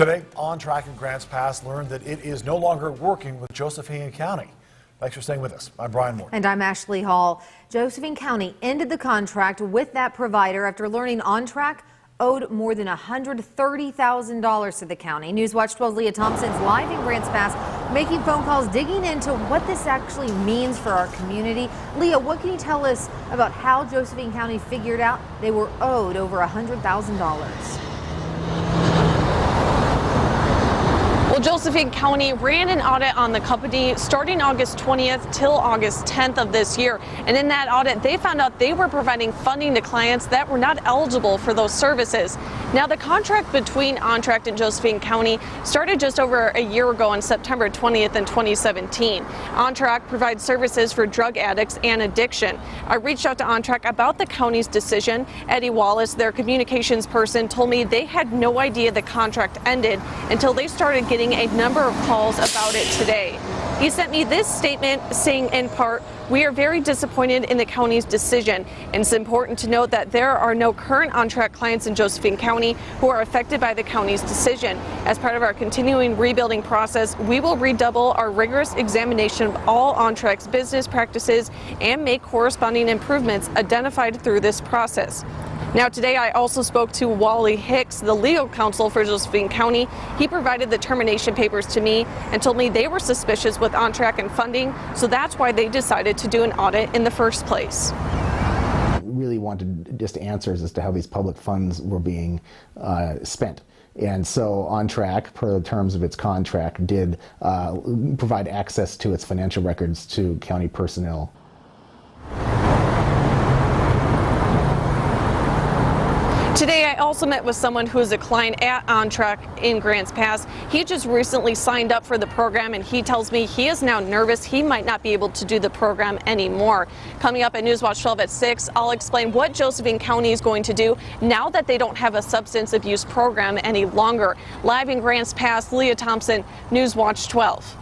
Today, OnTrack in Grants Pass learned that it is no longer working with Josephine County. Thanks for staying with us. I'm Brian Moore. And I'm Ashley Hall. Josephine County ended the contract with that provider after learning OnTrack owed more than $130,000 to the county. Newswatch 12's Leah Thompson's live in Grants Pass, making phone calls, digging into what this actually means for our community. Leah, what can you tell us about how Josephine County figured out they were owed over $100,000? Well, Josephine County ran an audit on the company starting August 20th till August 10th of this year. And in that audit, they found out they were providing funding to clients that were not eligible for those services. Now, the contract between OnTrack and Josephine County started just over a year ago on September 20th in 2017. OnTrack provides services for drug addicts and addiction. I reached out to OnTrack about the county's decision. Eddie Wallace, their communications person, told me they had no idea the contract ended until they started getting a number of calls about it today. He sent me this statement saying, in part, "We are very disappointed in the county's decision. And it's important to note that there are no current OnTrack clients in Josephine County who are affected by the county's decision. As part of our continuing rebuilding process, we will redouble our rigorous examination of all OnTrack's business practices and make corresponding improvements identified through this process." Now, today I also spoke to Wally Hicks, the legal counsel for Josephine County. He provided the termination papers to me and told me they were suspicious with OnTrack and funding, so that's why they decided to do an audit in the first place. We really wanted just answers as to how these public funds were being spent. And so OnTrack, per the terms of its contract, did provide access to its financial records to county personnel. Today, I also met with someone who is a client at OnTrack in Grants Pass. He just recently signed up for the program, and he tells me he is now nervous he might not be able to do the program anymore. Coming up at Newswatch 12 at 6, I'll explain what Josephine County is going to do now that they don't have a substance abuse program any longer. Live in Grants Pass, Leah Thompson, Newswatch 12.